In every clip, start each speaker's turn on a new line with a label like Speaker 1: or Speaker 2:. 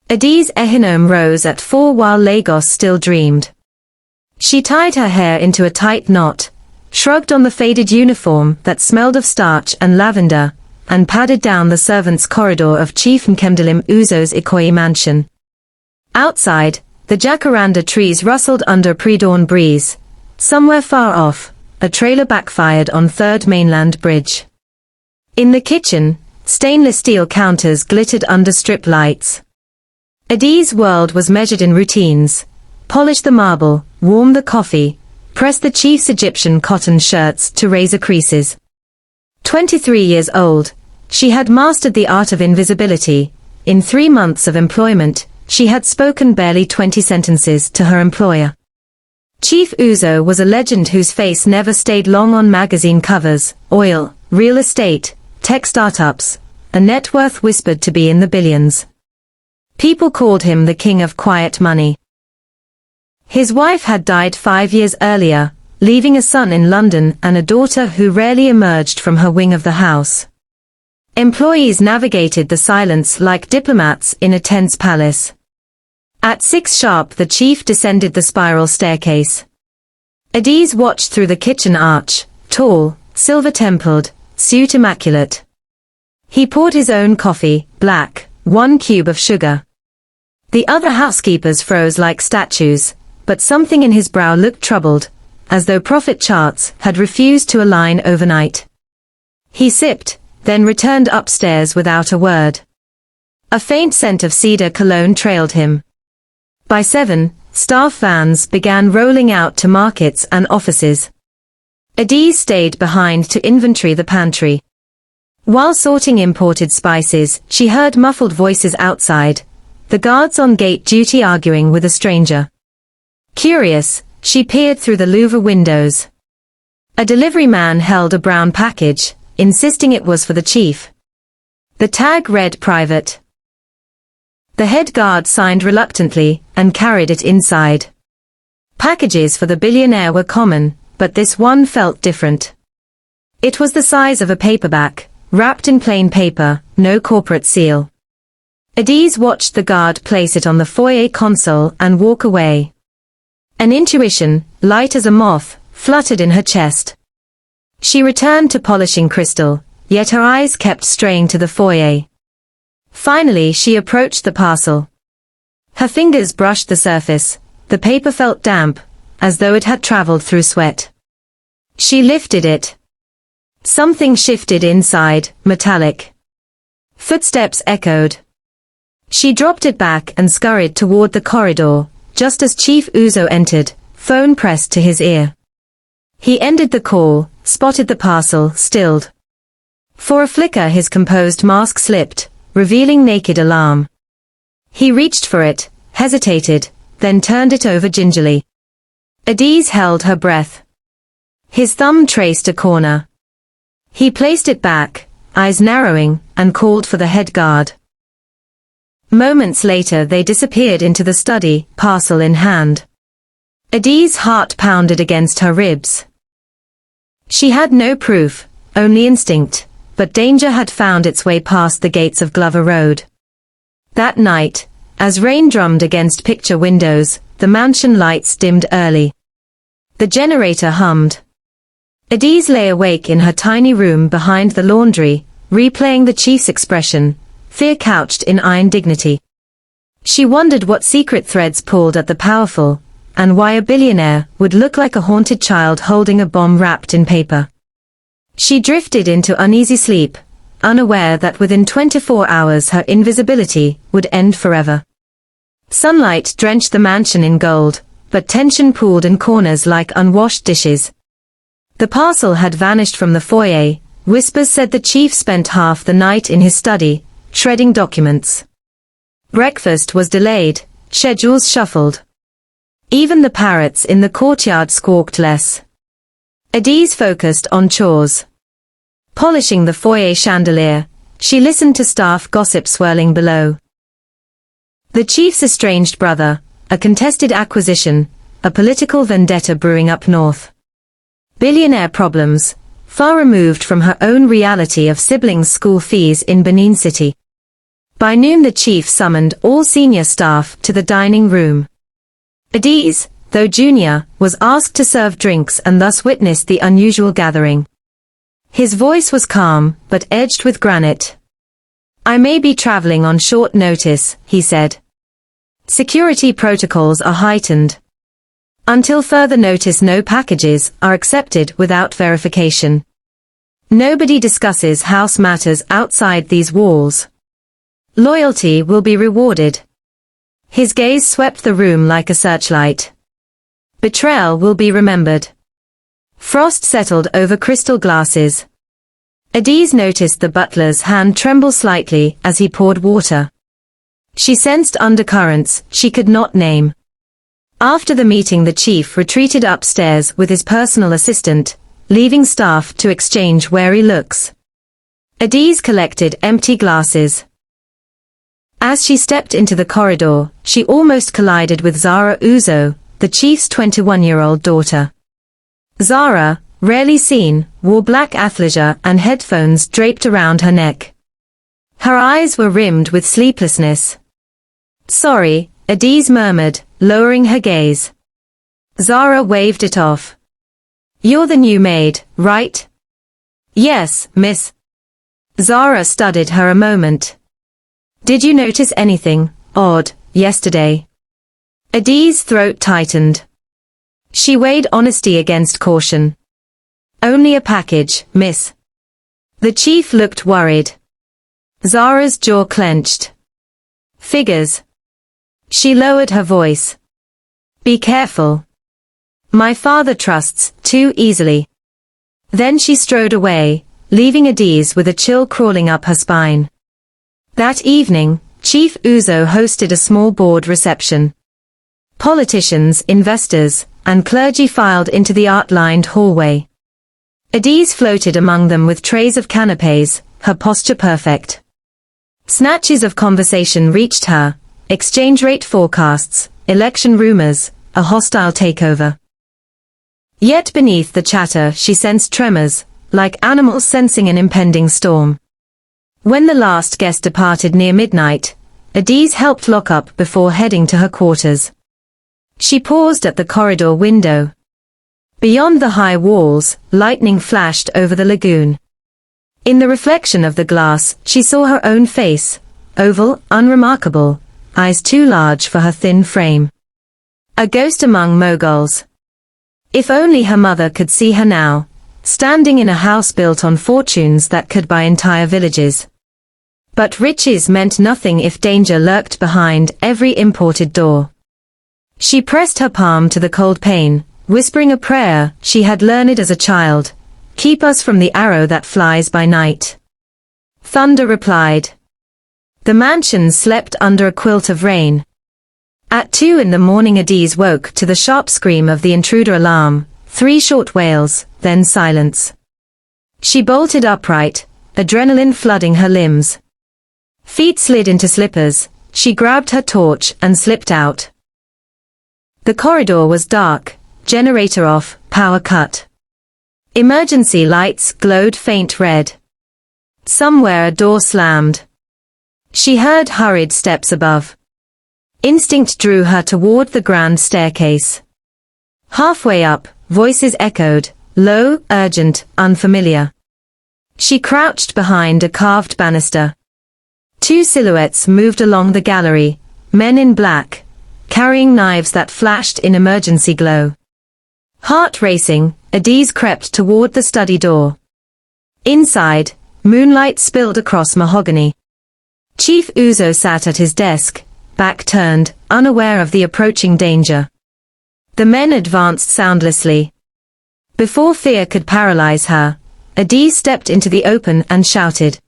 Speaker 1: Adaeze Ehinome rose at 4 while Lagos still dreamed. She tied her hair into a tight knot, shrugged on the faded uniform that smelled of starch and lavender, and padded down the servants' corridor of Chief Nkemdelim Uzo's Ikoyi mansion. Outside, the jacaranda trees rustled under a pre-dawn breeze. Somewhere far off, a trailer backfired on 3rd Mainland Bridge. In the kitchen, stainless steel counters glittered under strip lights. Adaeze's world was measured in routines: polish the marble, warm the coffee, press the chief's Egyptian cotton shirts to razor creases. 23 years old, she had mastered the art of invisibility. In 3 months of employment, she had spoken barely 20 sentences to her employer. Chief Uzo was a legend whose face never stayed long on magazine covers. Oil, real estate, tech startups, a net worth whispered to be in the billions. People called him the king of quiet money. His wife had died 5 years earlier, leaving a son in London and a daughter who rarely emerged from her wing of the house. Employees navigated the silence like diplomats in a tense palace. At 6 sharp the chief descended the spiral staircase. Adaeze watched through the kitchen arch, tall, silver-templed, suit immaculate. He poured his own coffee, black, 1 cube of sugar. The other housekeepers froze like statues, but something in his brow looked troubled, as though profit charts had refused to align overnight. He sipped, then returned upstairs without a word. A faint scent of cedar cologne trailed him. By 7, staff vans began rolling out to markets and offices. Adaeze stayed behind to inventory the pantry. While sorting imported spices, she heard muffled voices outside, the guards on gate duty arguing with a stranger. Curious, she peered through the louver windows. A delivery man held a brown package, insisting it was for the chief. The tag read private. The head guard signed reluctantly and carried it inside. Packages for the billionaire were common, but this one felt different. It was the size of a paperback, wrapped in plain paper, no corporate seal. Adaeze watched the guard place it on the foyer console and walk away. An intuition, light as a moth, fluttered in her chest. She returned to polishing crystal, yet her eyes kept straying to the foyer. Finally she approached the parcel. Her fingers brushed the surface. The paper felt damp, as though it had traveled through sweat. She lifted it. Something shifted inside, metallic. Footsteps echoed. She dropped it back and scurried toward the corridor, just as Chief Uzo entered, phone pressed to his ear. He ended the call, spotted the parcel, stilled. For a flicker his composed mask slipped, revealing naked alarm. He reached for it, hesitated, then turned it over gingerly. Adaeze held her breath. His thumb traced a corner. He placed it back, eyes narrowing, and called for the head guard. Moments later they disappeared into the study, parcel in hand. Adaeze's heart pounded against her ribs. She had no proof, only instinct, but danger had found its way past the gates of Glover Road. That night, as rain drummed against picture windows, the mansion lights dimmed early. The generator hummed. Adaeze lay awake in her tiny room behind the laundry, replaying the chief's expression, fear couched in iron dignity. She wondered what secret threads pulled at the powerful, and why a billionaire would look like a haunted child holding a bomb wrapped in paper. She drifted into uneasy sleep, unaware that within 24 hours her invisibility would end forever. Sunlight drenched the mansion in gold, but tension pooled in corners like unwashed dishes. The parcel had vanished from the foyer. Whispers said the chief spent half the night in his study, shredding documents. Breakfast was delayed, schedules shuffled. Even the parrots in the courtyard squawked less. Adaeze focused on chores. Polishing the foyer chandelier, she listened to staff gossip swirling below. The chief's estranged brother, a contested acquisition, a political vendetta brewing up north. Billionaire problems, far removed from her own reality of siblings' school fees in Benin City. By noon the chief summoned all senior staff to the dining room. Adaeze, though junior, was asked to serve drinks and thus witnessed the unusual gathering. His voice was calm, but edged with granite. "I may be traveling on short notice," he said. "Security protocols are heightened. Until further notice, no packages are accepted without verification. Nobody discusses house matters outside these walls. Loyalty will be rewarded." His gaze swept the room like a searchlight. "Betrayal will be remembered." Frost settled over crystal glasses. Adaeze noticed the butler's hand tremble slightly as he poured water. She sensed undercurrents she could not name. After the meeting, the chief retreated upstairs with his personal assistant, leaving staff to exchange wary looks. Adaeze collected empty glasses. As she stepped into the corridor, she almost collided with Zara Uzo, the chief's 21-year-old daughter. Zara, rarely seen, wore black athleisure and headphones draped around her neck. Her eyes were rimmed with sleeplessness. "Sorry," Adaeze murmured, lowering her gaze. Zara waved it off. "You're the new maid, right?" "Yes, miss." Zara studied her a moment. "Did you notice anything odd yesterday?" Adaeze's throat tightened. She weighed honesty against caution. "Only a package, miss." The chief looked worried. Zara's jaw clenched. "Figures." She lowered her voice. "Be careful. My father trusts too easily." Then she strode away, leaving Adaeze with a chill crawling up her spine. That evening, Chief Uzo hosted a small board reception. Politicians, investors, and clergy filed into the art-lined hallway. Adaeze floated among them with trays of canapes, her posture perfect. Snatches of conversation reached her, exchange rate forecasts, election rumors, a hostile takeover. Yet beneath the chatter she sensed tremors, like animals sensing an impending storm. When the last guest departed near midnight, Adaeze helped lock up before heading to her quarters. She paused at the corridor window. Beyond the high walls, lightning flashed over the lagoon. In the reflection of the glass, she saw her own face, oval, unremarkable, eyes too large for her thin frame. A ghost among moguls. If only her mother could see her now, standing in a house built on fortunes that could buy entire villages. But riches meant nothing if danger lurked behind every imported door. She pressed her palm to the cold pane, whispering a prayer she had learned as a child. "Keep us from the arrow that flies by night." Thunder replied. The mansion slept under a quilt of rain. At 2 in the morning Adaeze woke to the sharp scream of the intruder alarm, 3 short wails, then silence. She bolted upright, adrenaline flooding her limbs. Feet slid into slippers, she grabbed her torch and slipped out. The corridor was dark, generator off, power cut. Emergency lights glowed faint red. Somewhere a door slammed. She heard hurried steps above. Instinct drew her toward the grand staircase. Halfway up, voices echoed, low, urgent, unfamiliar. She crouched behind a carved banister. 2 silhouettes moved along the gallery, men in black, carrying knives that flashed in emergency glow. Heart racing, Adaeze crept toward the study door. Inside, moonlight spilled across mahogany. Chief Uzo sat at his desk, back turned, unaware of the approaching danger. The men advanced soundlessly. Before fear could paralyze her, Adaeze stepped into the open and shouted,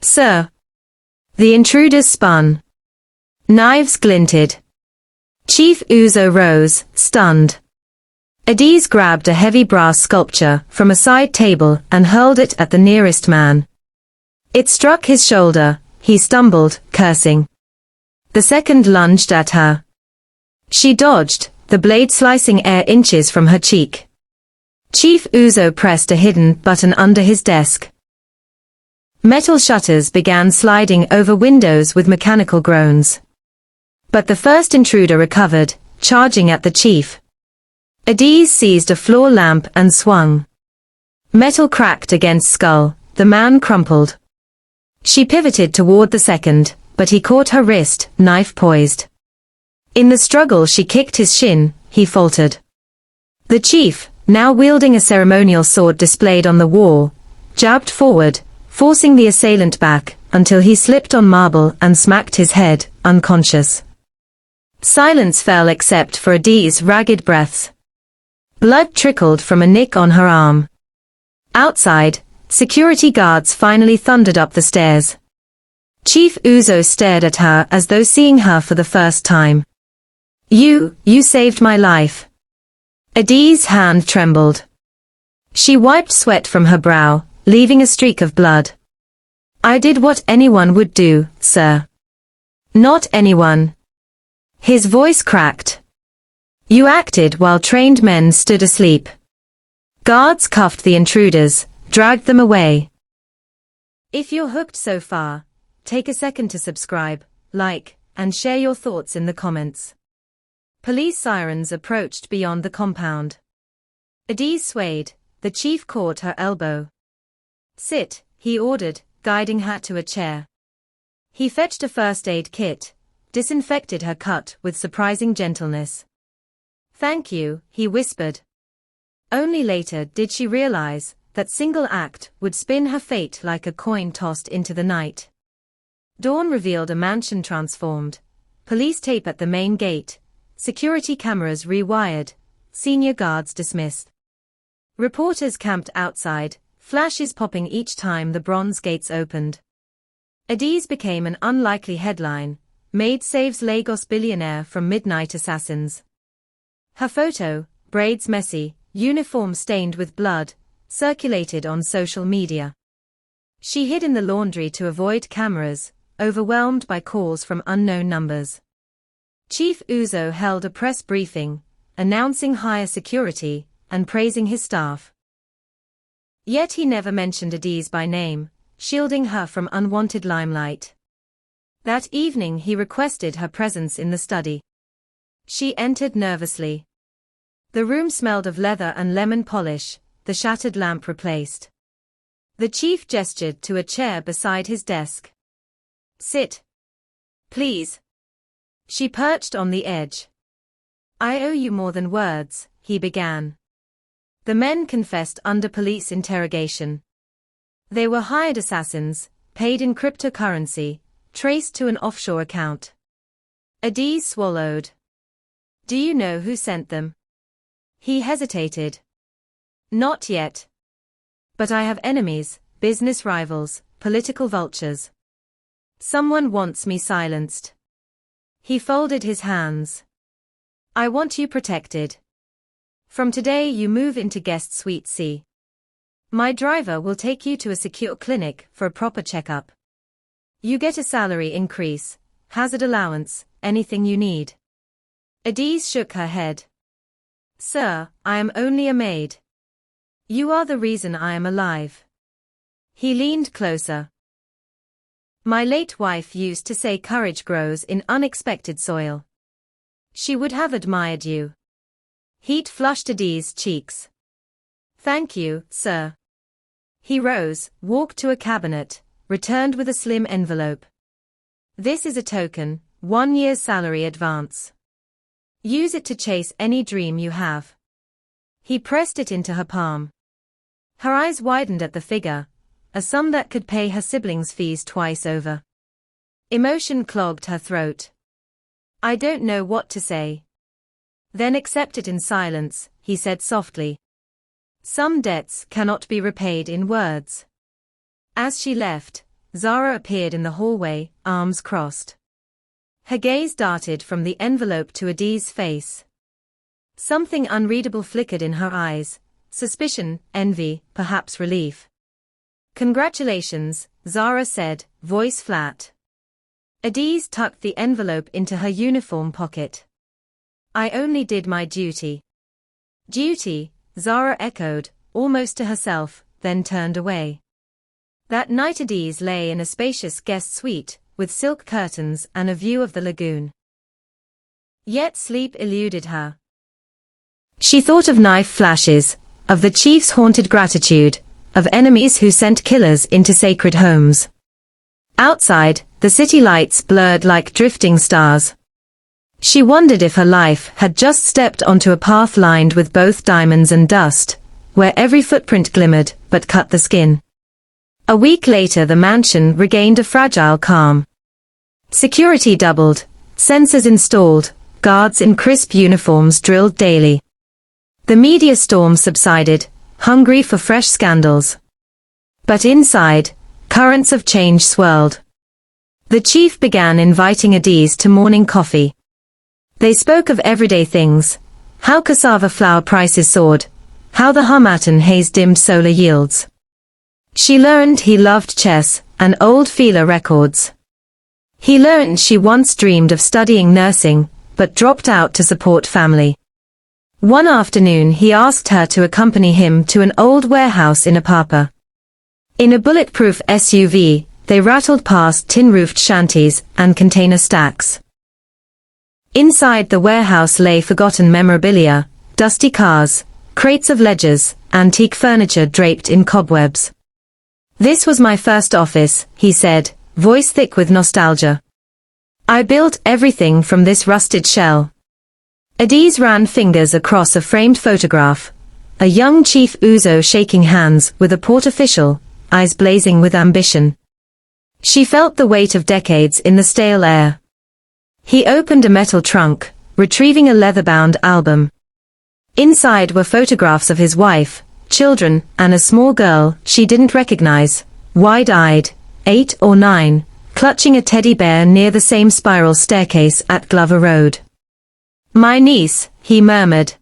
Speaker 1: "Sir!" The intruders spun. Knives glinted. Chief Uzo rose, stunned. Adaeze grabbed a heavy brass sculpture from a side table and hurled it at the nearest man. It struck his shoulder, he stumbled, cursing. The second lunged at her. She dodged, the blade slicing air inches from her cheek. Chief Uzo pressed a hidden button under his desk. Metal shutters began sliding over windows with mechanical groans. But the first intruder recovered, charging at the chief. Adaeze seized a floor lamp and swung. Metal cracked against skull, the man crumpled. She pivoted toward the second, but he caught her wrist, knife poised. In the struggle she kicked his shin, he faltered. The chief, now wielding a ceremonial sword displayed on the wall, jabbed forward, forcing the assailant back, until he slipped on marble and smacked his head, unconscious. Silence fell except for Adaeze's ragged breaths. Blood trickled from a nick on her arm. Outside, security guards finally thundered up the stairs. Chief Uzo stared at her as though seeing her for the first time. You saved my life." Adaeze's hand trembled. She wiped sweat from her brow, leaving a streak of blood. "I did what anyone would do, sir." "Not anyone." His voice cracked. "You acted while trained men stood asleep." Guards cuffed the intruders, dragged them away. If you're hooked so far, take a second to subscribe, like, and share your thoughts in the comments. Police sirens approached beyond the compound. Adaeze swayed, the chief caught her elbow. "Sit," he ordered, guiding her to a chair. He fetched a first aid kit, disinfected her cut with surprising gentleness. "Thank you," he whispered. Only later did she realize that single act would spin her fate like a coin tossed into the night. Dawn revealed a mansion transformed, police tape at the main gate, security cameras rewired, senior guards dismissed. Reporters camped outside, flashes popping each time the bronze gates opened. Adaeze became an unlikely headline, Maid saves Lagos billionaire from midnight assassins. Her photo, braids messy, uniform stained with blood, circulated on social media. She hid in the laundry to avoid cameras, overwhelmed by calls from unknown numbers. Chief Uzo held a press briefing, announcing higher security and praising his staff. Yet he never mentioned Adaeze by name, shielding her from unwanted limelight. That evening he requested her presence in the study. She entered nervously. The room smelled of leather and lemon polish, the shattered lamp replaced. The chief gestured to a chair beside his desk. "Sit. Please." She perched on the edge. "I owe you more than words," he began. The men confessed under police interrogation. They were hired assassins, paid in cryptocurrency, traced to an offshore account. Adaeze swallowed. "Do you know who sent them?" He hesitated. "Not yet. But I have enemies, business rivals, political vultures. Someone wants me silenced." He folded his hands. "I want you protected. From today you move into guest suite C. My driver will take you to a secure clinic for a proper checkup. You get a salary increase, hazard allowance, anything you need." Adaeze shook her head. "Sir, I am only a maid. You are the reason I am alive." He leaned closer. "My late wife used to say courage grows in unexpected soil. She would have admired you." Heat flushed Adaeze's cheeks. "Thank you, sir." He rose, walked to a cabinet, returned with a slim envelope. "This is a token, 1 year's salary advance. Use it to chase any dream you have." He pressed it into her palm. Her eyes widened at the figure, a sum that could pay her siblings' fees twice over. Emotion clogged her throat. "I don't know what to say." "Then accept it in silence," he said softly. "Some debts cannot be repaid in words." As she left, Zara appeared in the hallway, arms crossed. Her gaze darted from the envelope to Adaeze's face. Something unreadable flickered in her eyes, suspicion, envy, perhaps relief. "Congratulations," Zara said, voice flat. Adaeze tucked the envelope into her uniform pocket. "I only did my duty." "Duty," Zara echoed, almost to herself, then turned away. That night Adaeze lay in a spacious guest suite, with silk curtains and a view of the lagoon. Yet sleep eluded her. She thought of knife flashes, of the chief's haunted gratitude, of enemies who sent killers into sacred homes. Outside, the city lights blurred like drifting stars. She wondered if her life had just stepped onto a path lined with both diamonds and dust, where every footprint glimmered but cut the skin. A week later the mansion regained a fragile calm. Security doubled, sensors installed, guards in crisp uniforms drilled daily. The media storm subsided, hungry for fresh scandals. But inside, currents of change swirled. The chief began inviting Adaeze to morning coffee. They spoke of everyday things, how cassava flour prices soared, how the Harmattan haze dimmed solar yields. She learned he loved chess and old feeler records. He learned she once dreamed of studying nursing, but dropped out to support family. One afternoon he asked her to accompany him to an old warehouse in Apapa. In a bulletproof SUV, they rattled past tin-roofed shanties and container stacks. Inside the warehouse lay forgotten memorabilia, dusty cars, crates of ledgers, antique furniture draped in cobwebs. "This was my first office," he said, voice thick with nostalgia. "I built everything from this rusted shell." Adaeze ran fingers across a framed photograph. A young Chief Uzo shaking hands with a port official, eyes blazing with ambition. She felt the weight of decades in the stale air. He opened a metal trunk, retrieving a leather-bound album. Inside were photographs of his wife, children, and a small girl she didn't recognize, wide-eyed, 8 or 9, clutching a teddy bear near the same spiral staircase at Glover Road. "My niece," he murmured.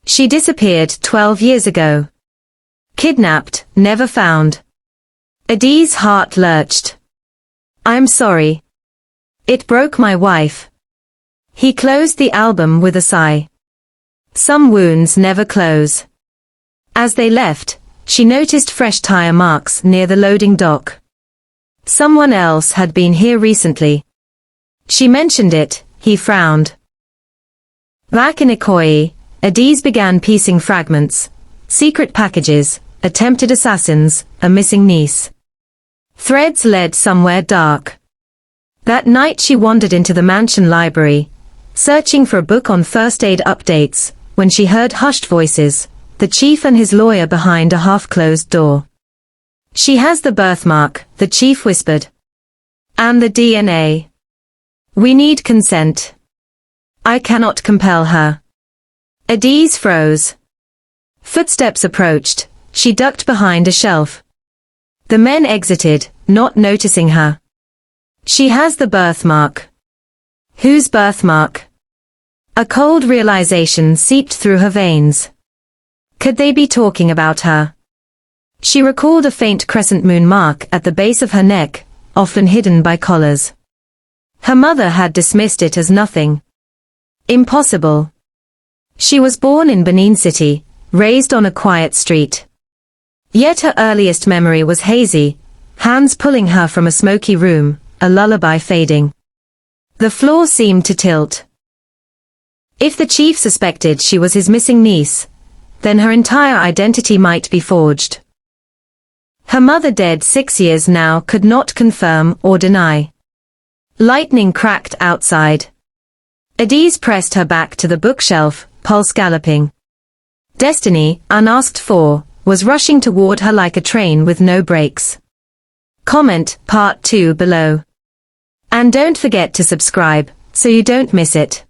Speaker 1: "She disappeared 12 years ago. Kidnapped, never found." Adaeze's heart lurched. "I'm sorry. It broke my wife." He closed the album with a sigh. Some wounds never close. As they left, she noticed fresh tire marks near the loading dock. Someone else had been here recently. She mentioned it, he frowned. Back in Ikoyi, Adaeze began piecing fragments, secret packages, attempted assassins, a missing niece. Threads led somewhere dark. That night she wandered into the mansion library, searching for a book on first aid updates, when she heard hushed voices, the chief and his lawyer behind a half-closed door. "She has the birthmark," the chief whispered. "And the DNA. We need consent. I cannot compel her." Adaeze froze. Footsteps approached. She ducked behind a shelf. The men exited, not noticing her. "She has the birthmark." Whose birthmark? A cold realization seeped through her veins. Could they be talking about her? She recalled a faint crescent moon mark at the base of her neck, often hidden by collars. Her mother had dismissed it as nothing. Impossible. She was born in Benin City, raised on a quiet street. Yet her earliest memory was hazy, hands pulling her from a smoky room, a lullaby fading. The floor seemed to tilt. If the chief suspected she was his missing niece, then her entire identity might be forged. Her mother, dead 6 years now, could not confirm or deny. Lightning cracked outside. Adaeze pressed her back to the bookshelf, pulse galloping. Destiny, unasked for, was rushing toward her like a train with no brakes. Comment Part 2 below. And don't forget to subscribe, so you don't miss it.